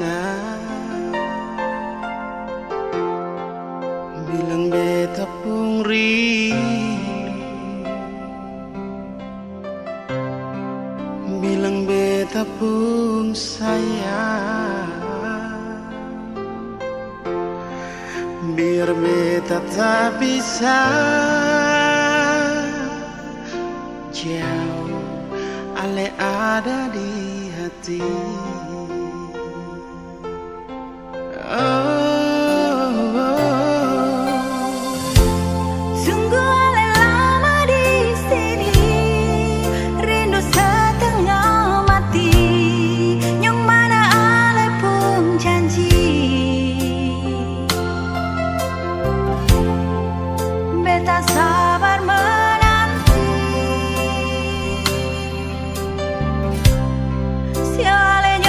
sana, bilang beta pun rindu, bilang beta pun sayang, biar beta tak bisa jauh, ale ada di hati. Sungguh ale lama di sini, rindu setengah mati, yang mana ale pun janji beta sabar menanti. Si ale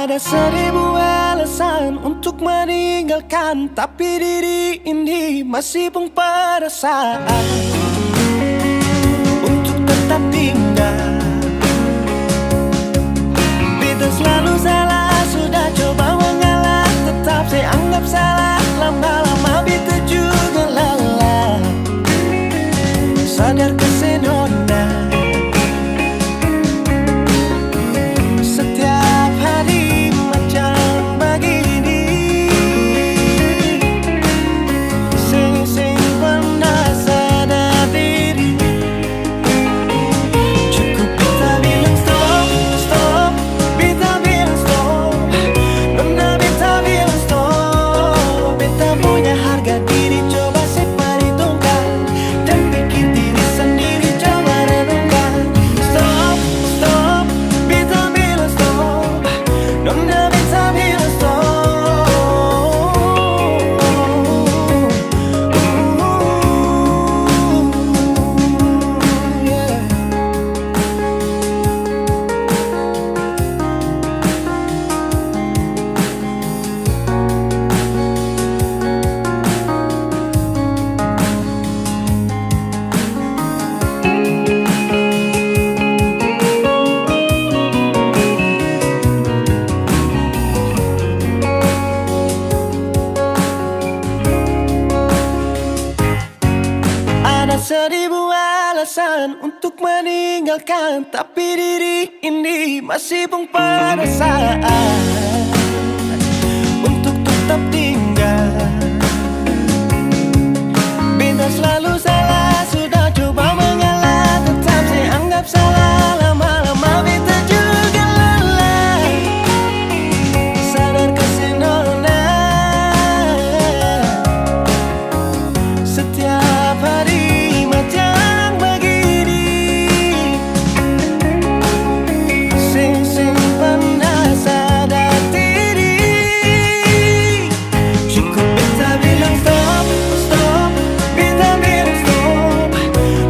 Ada seribu alasan untuk meninggalkan, tapi diri ini masih pun perasaan untuk tetap tinggal. Beta selalu salah, sudah coba mengalah, tetap saya anggap salah. Lama-lama beta juga lelah. Sadar kesenona setiap hari macam begini. Sing pernah sadar diri. Cukup beta bilang stop, stop. Beta bilang stop. Nona beta bilang stop. Beta punya harga diri, coba seperhitungkan dan pikir diri sendiri, coba renungkan. Stop, stop. Beta bilang stop. Nona beta bilang stop. Yeah. Ada seribu alasan untuk meninggalkan, tapi diri ini masih pun perasaan untuk tetap tinggal. Beta selalu salah, sudah coba mengalah, tetap saya anggap salah. Lama-lama beta juga lelah. Sadar kesenona setiap hari macam begini. Sing pernah sadar diri. Cukup beta bilang stop, stop. Beta bilang stop.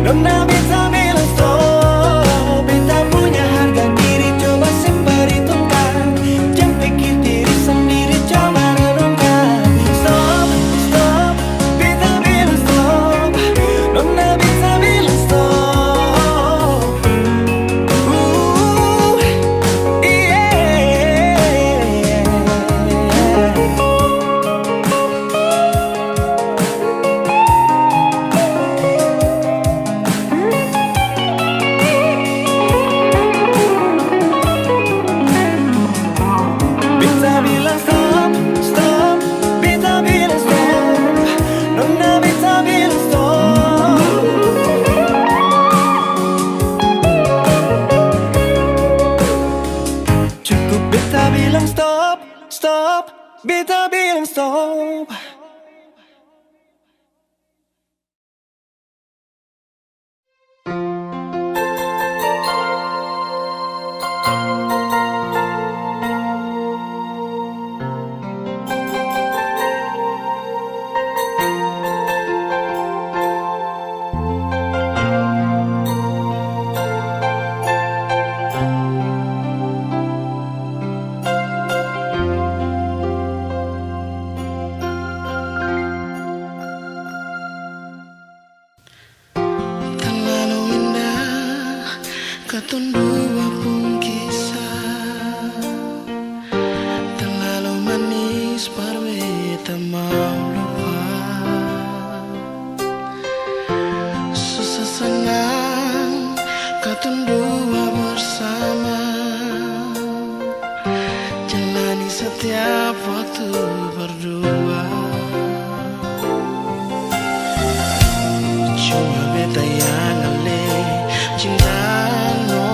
Nona beta bilang stop. Beta punya harga diri, coba seperhitungkan. Jangan pikir diri sendiri, coba renungkan. Stop, stop. Beta bilang stop. Nona beta bilang stop. Beta bilang stop, stop. Beta bilang stop. Nona beta bilang stop. Cukup beta bilang stop, stop. Beta bilang stop. Terlalu indah katun dua pun kisah, terlalu manis baru beta mau lupa. Susah senang katun dua bersama, jalani setiap waktu berdua. Cuma beta yang ale cinta no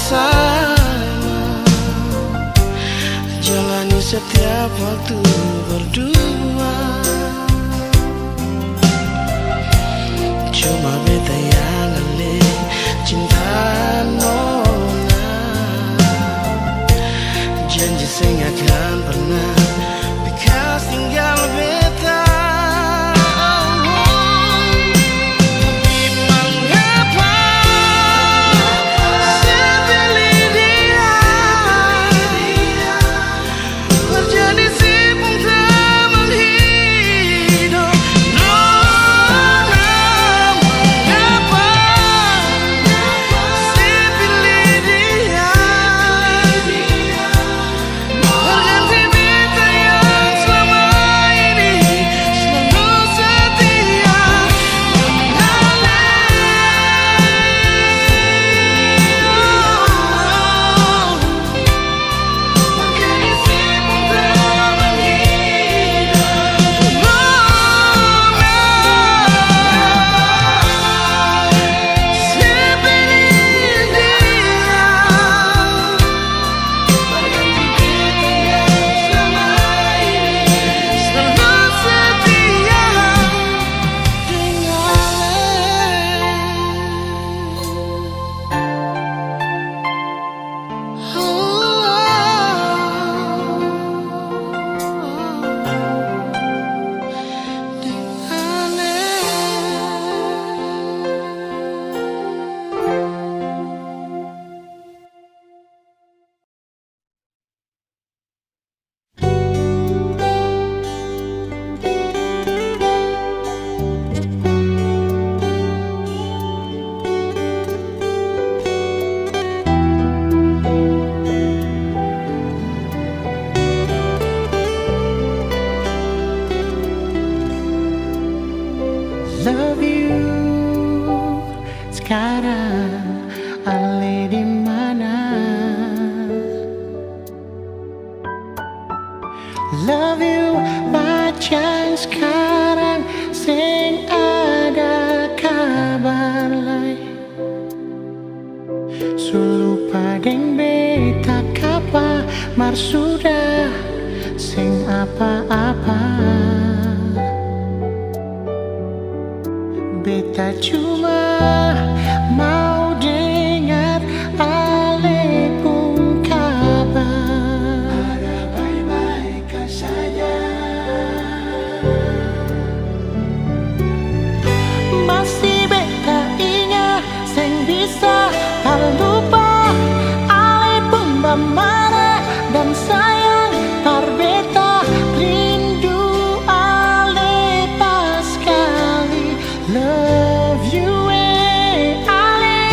bersama, jalani setiap waktu berdua. Cuma beta yang lali cinta nona, janji sing akan pernah bekas tinggal beta. Love you sekarang ale di mana? Love you bacang sekarang sing ada kabar lai. Sulu padeng beta kapa mar sudah sing apa-apa. Beta cuma mau dengar ale pun kabar. Ada baik-baik saja. Masih beta ingat sing bisa lupa ale pun marah dan sayang par beta rindu ale pas kali. Love you ale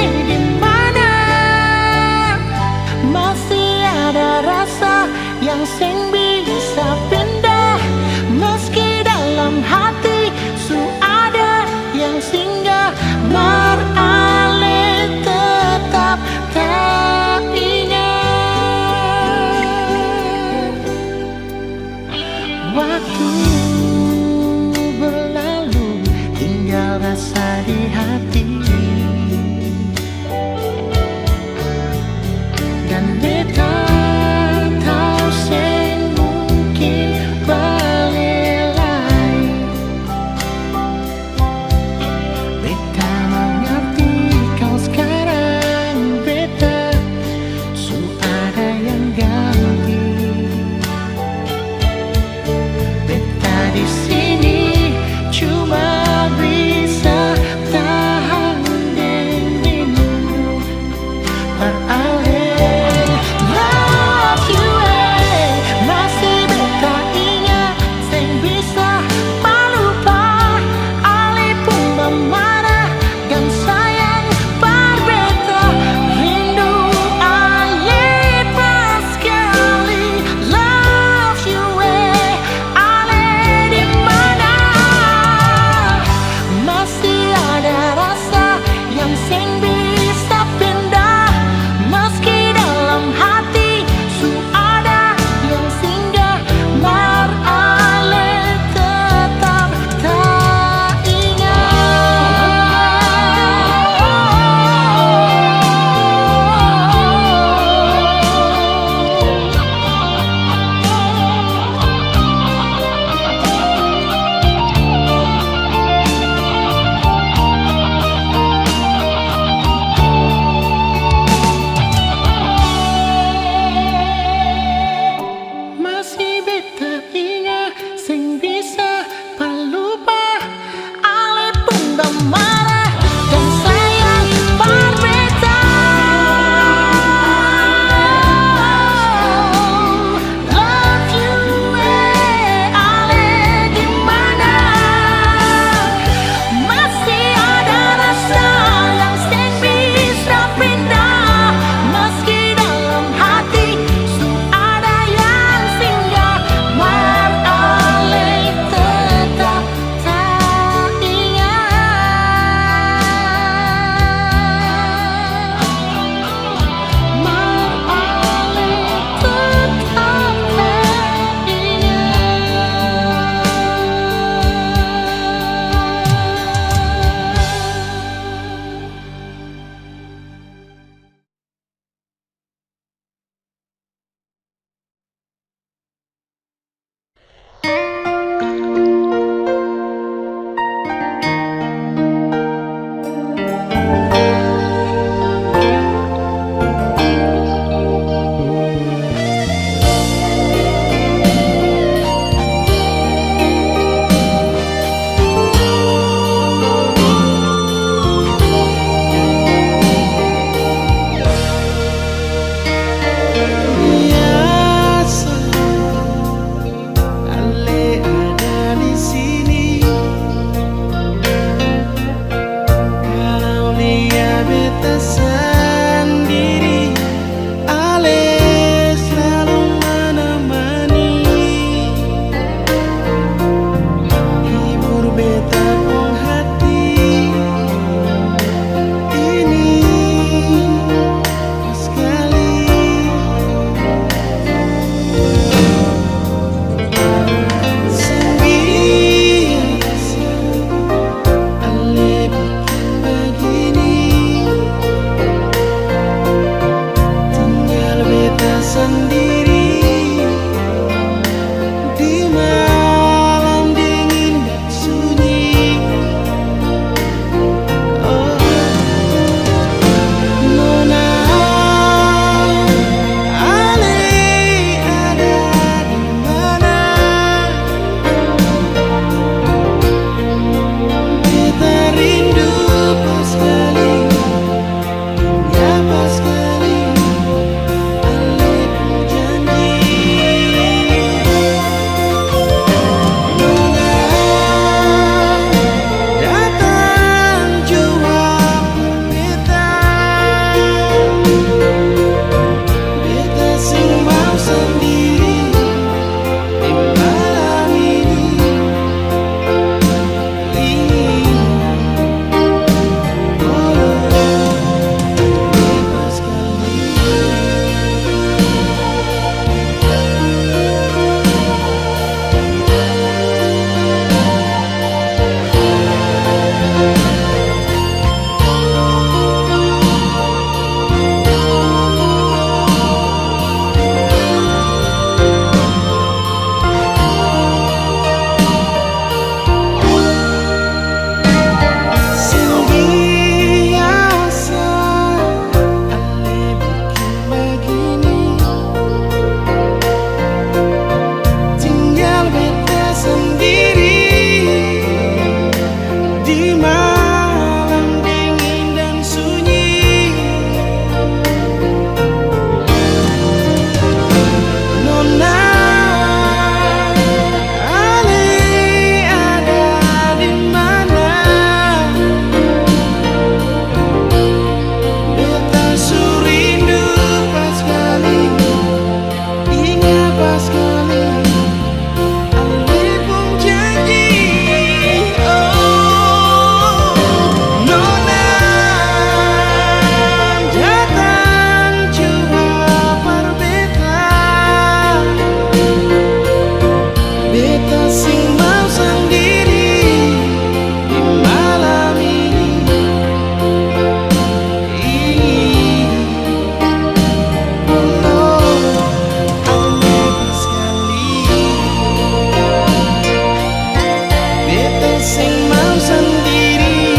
sing mau sendiri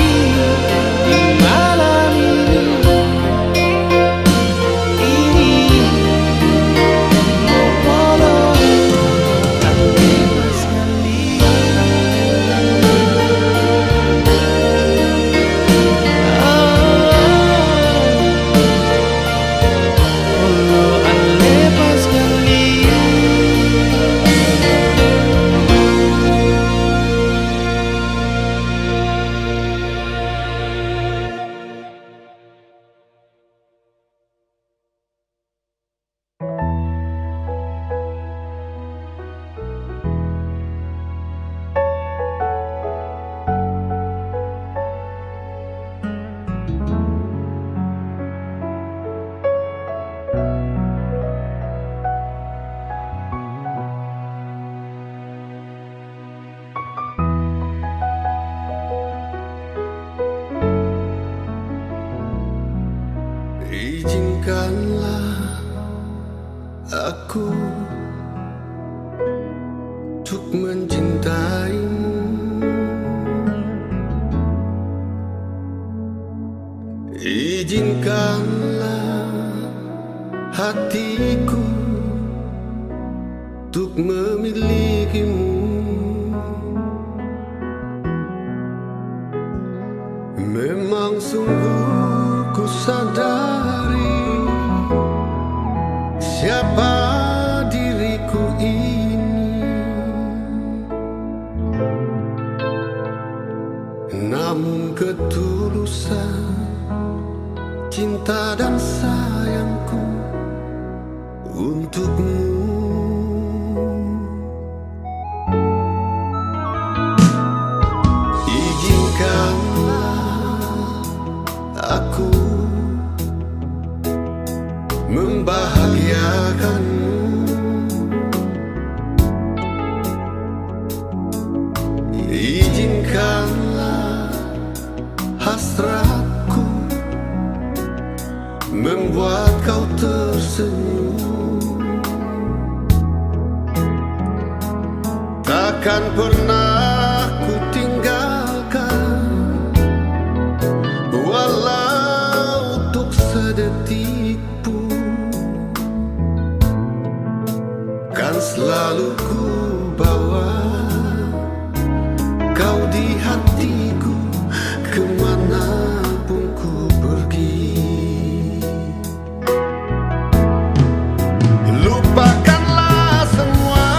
di malam ini mau follow tak bebas kali. Izinkanlah aku untuk mencintaimu. Izinkanlah hatiku untuk memilikimu. Memang sungguh ku sadari siapa diriku ini, namun ketulusan cinta dan sayangku untukmu. Aku membahagiakanmu. Izinkanlah hasratku membuat kau tersenyum. Takkan pernah ku tinggalkan, walau untuk sedetik pun, kan selalu ku bawa kau di hatiku kemanapun ku pergi. Lupakanlah semua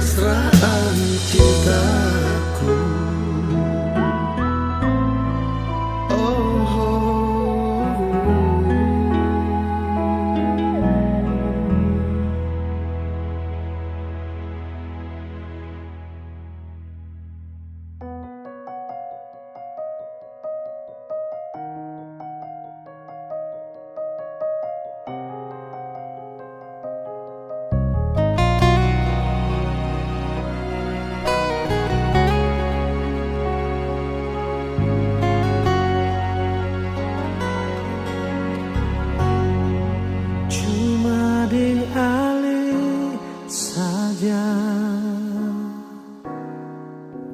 mesraan cintaku.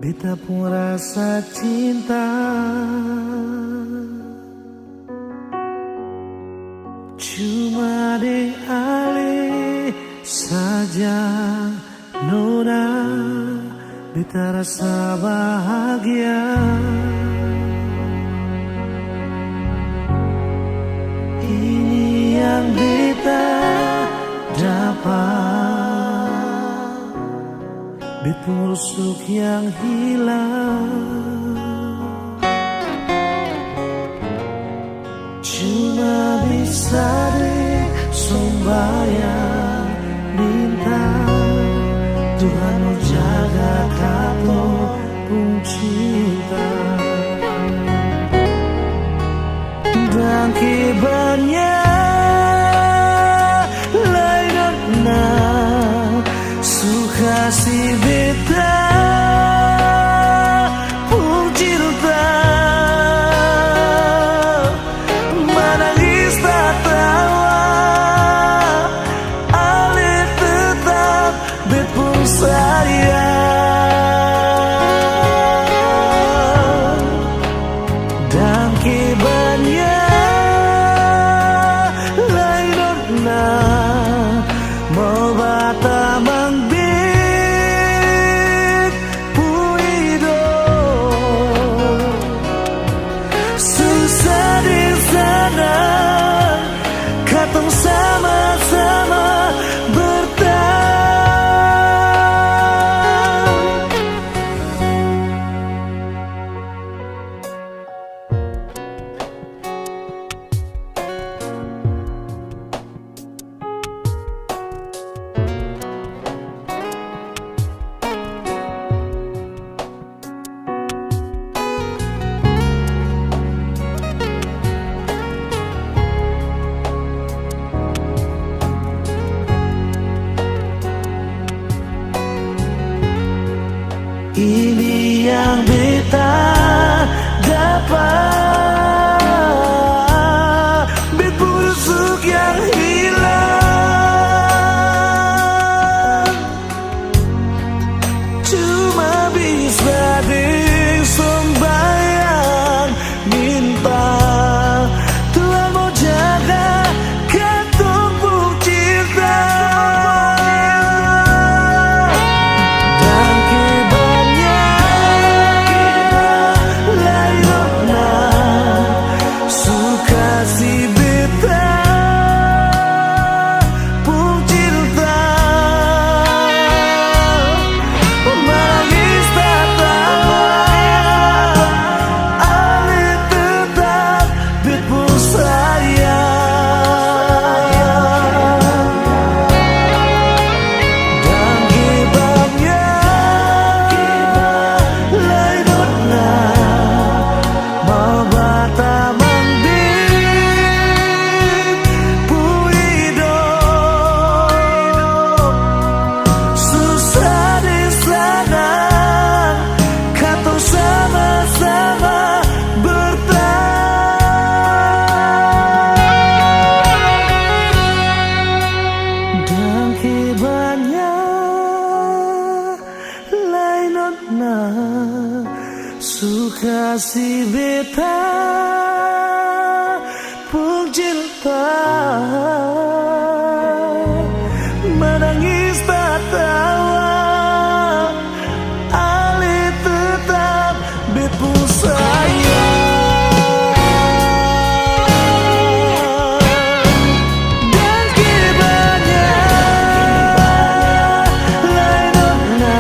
Beta pun rasa cinta, cuma di alih saja nona. Beta rasa bahagia. Ini yang beta dapat, beta rusuk yang hilang. Cuma bisa disembahyang, minta Tuhan mau jaga kamu pun cinta. Dan kibarnya lainnya suka si beta pun cinta. Menangis tak tawa, ale tetap bet pun sayang. Dan kibarnya lainnya mau batamang sama-sama bertahan. Ini yang beta dapat, bet busuk yang hilang. Cuma bisa disembahyang, minta Tuhan mau jaga ketumpuk cinta. Suka si beta pun cinta. Menangis tak tawa, ale tetap bet pun sayang. Dan kibarnya lainnya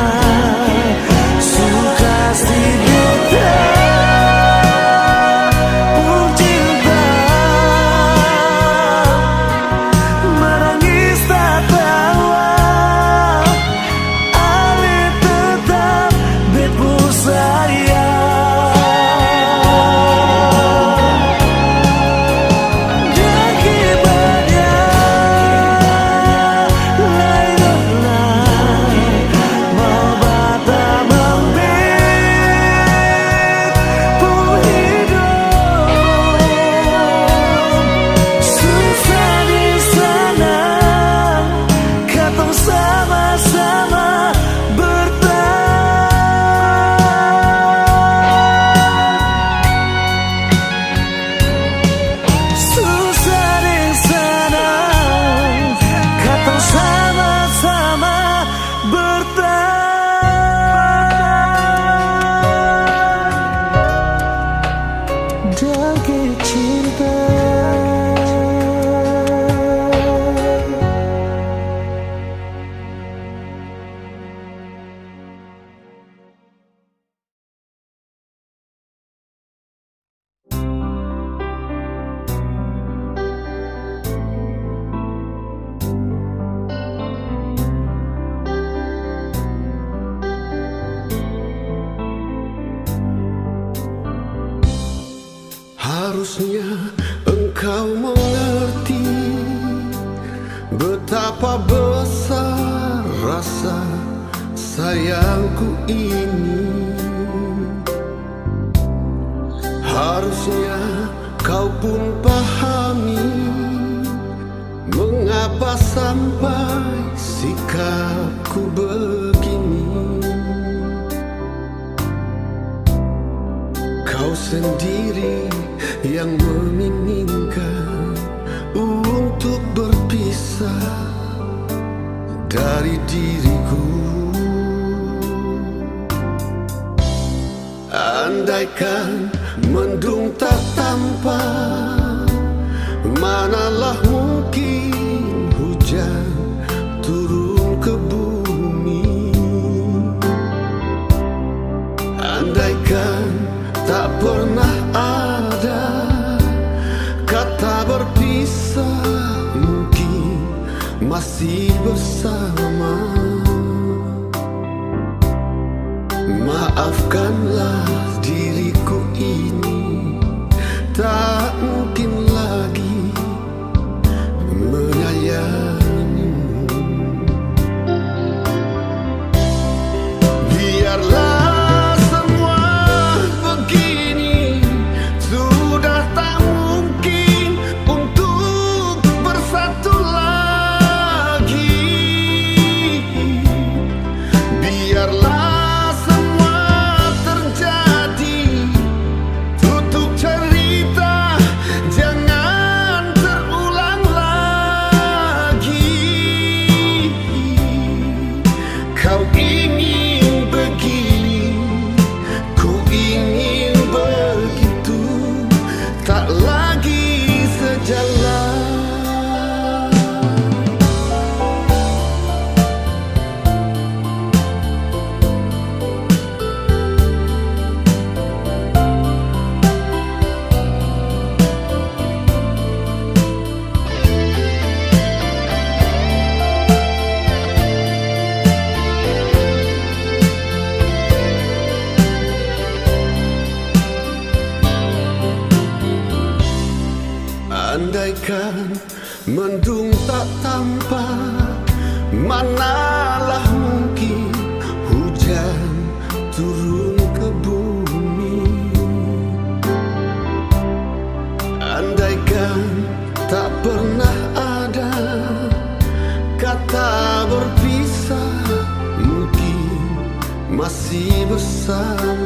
masa sayangku ini. Harusnya kau pun pahami mengapa sampai sikapku begini. Kau sendiri yang menginginkan untuk berpisah dari diriku. Andaikan mendung tak tampak, manalah mungkin hujan turun ke bumi. Andaikan tak pernah ada kata berpisah, mungkin masih bersama. Maafkanlah diriku ini, tak mungkin lagi menyayangimu. Biarlah semua begini, sudah tak mungkin untuk bersatu lagi. Biarlah andaikan mendung tak tampak, manalah mungkin hujan turun ke bumi. Andaikan tak pernah ada kata berpisah, mungkin masih bersama.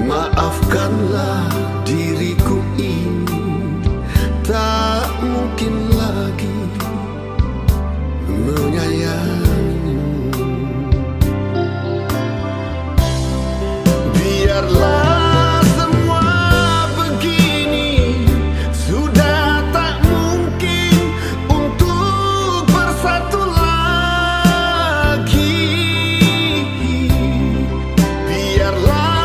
Maafkanlah diriku ini, tak mungkin lagi menyayangimu. Biarlah semua begini, sudah tak mungkin untuk bersatu lagi. Biarlah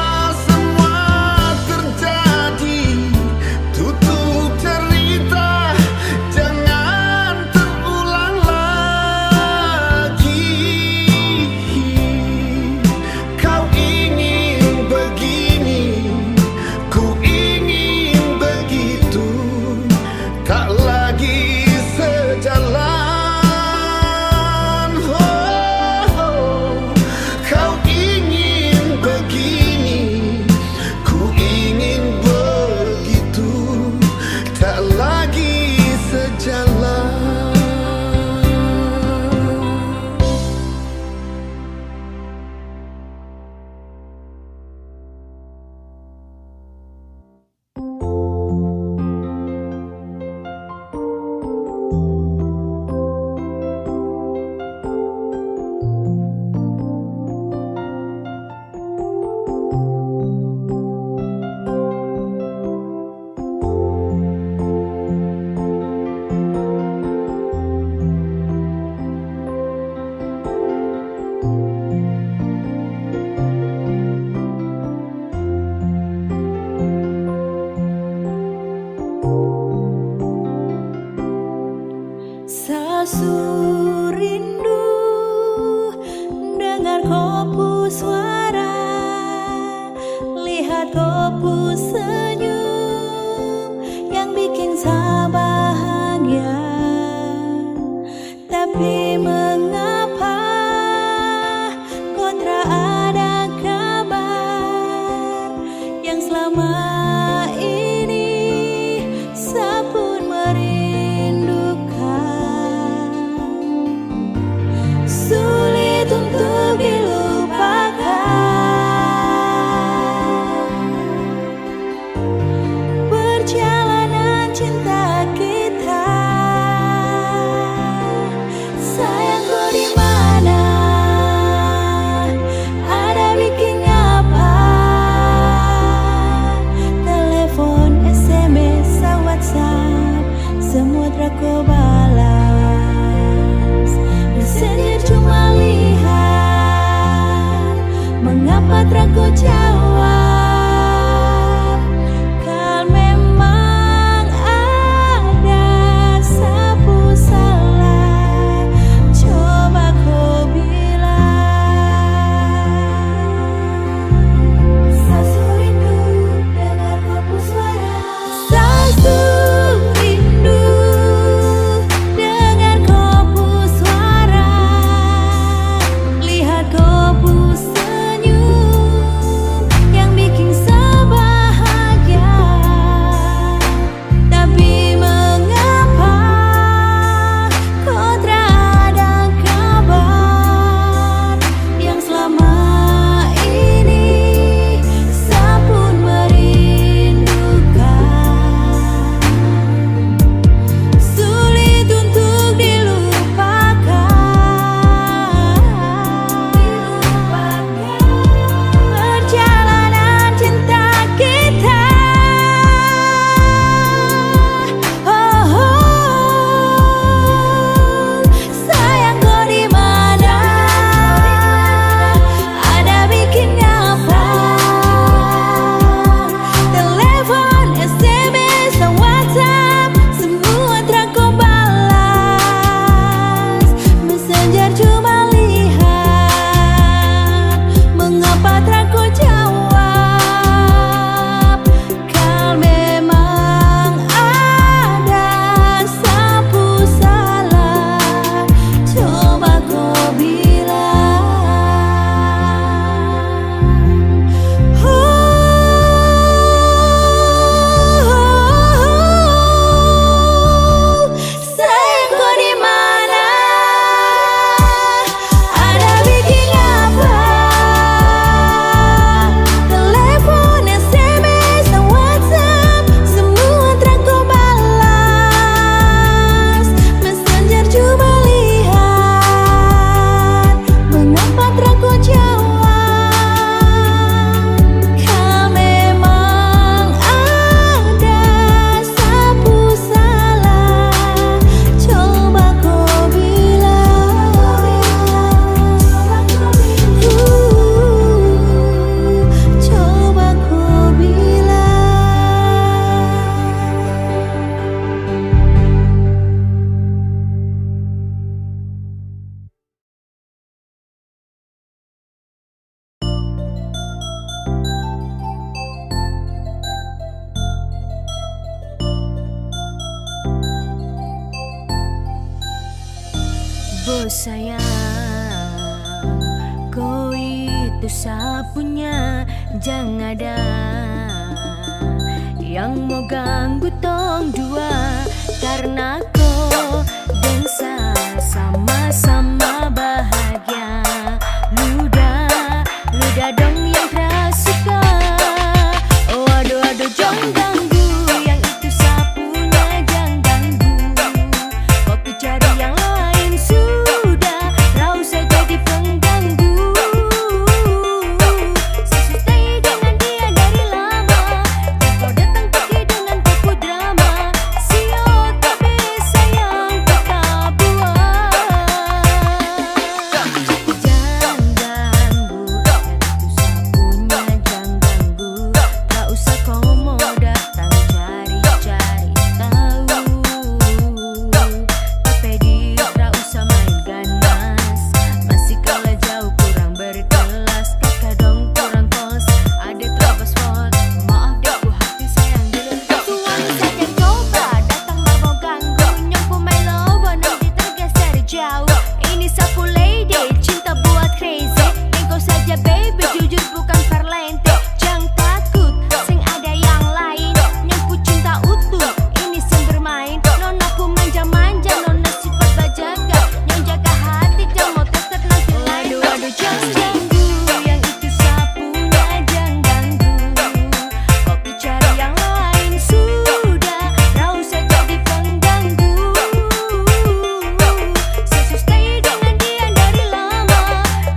Sasu rindu dengar kopu suara, lihat kopu senyum yang bikin saya bahagia. bos sayang, kau itu sapunya, jangan ada yang mau ganggu tong dua, karena kau dan saya sama-sama bahagia. Luda dong yang tersuka. Oh aduh aduh jangan ganggu, yang itu sapunya jangan ganggu. Kopi cari yang lain sudah, tak usah jadi pengganggu. Saya stay dengan dia dari lama, dan kau datang pergi dengan paku drama. Sio tapi sayang kita buat. Jangan ganggu, yang itu sapunya jangan ganggu. Tak usah kau mau datang cari-cari tahu. Tapi dia tak usah main ganas, masih kalah jauh kurang berkelas. Kakak dong kurang kos, ada terabas font. Maaf deh ku hati sayang dilepas. Suami saja coba datang mau ganggu, nyompu melo nanti tergeser jauh. Ini sapu lady, cinta buat crazy. Nego saja baby, jujur bukan perlente. Jangan takut, sing ada yang lain. Nyompu cinta utuh, ini sing bermain. Nona ku manja-manja, nona sifat bajaga. Yang jaga hati, jangan mau tetep nanti lain. Waduh jangan ganggu, yang itu sapunya jangan ganggu. Kopi cari yang lain sudah, tak usah jadi pengganggu. Saya stay dengan dia dari lama,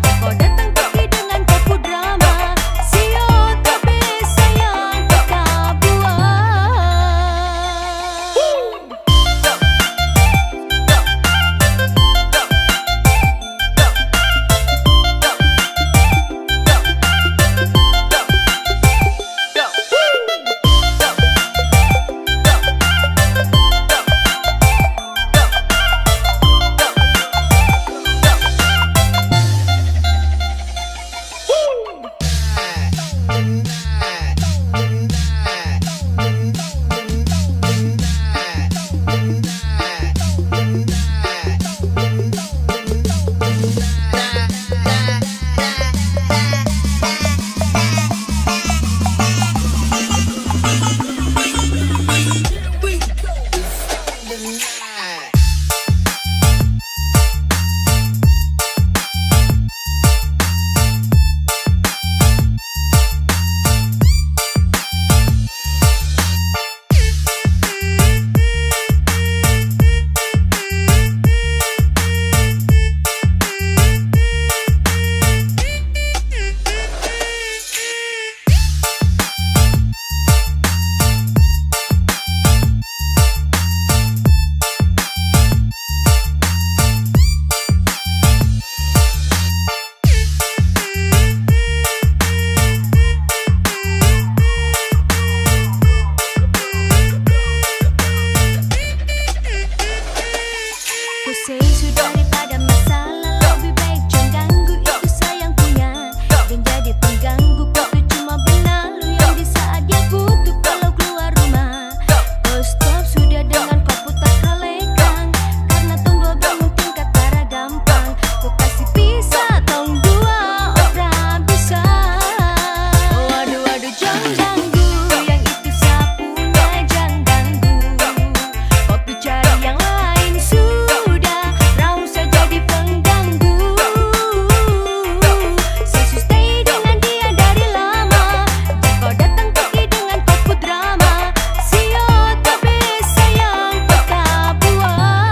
dan kau datang pergi dengan paku drama. Sio tapi sayang kita buat. Ku say sudah daripada masalah, lebih baik jangan ganggu itu sayang punya. Dan jadi pengganggu kau tuh cuma benalu yang di saat dia butuh kalau keluar rumah. Oh stop sudah dengan kau putar kalekang, karena tong dua gak mungkin kata gampang. Ku kasih pisah tong dua orang bisa. Oh aduh aduh jangan ganggu, yang itu sapunya jangan ganggu. Kopi cari yang lain sudah, tak usah jadi pengganggu. Saya stay dengan dia dari lama, dan kau datang pergi dengan paku drama. Sio tapi sayang kita buat.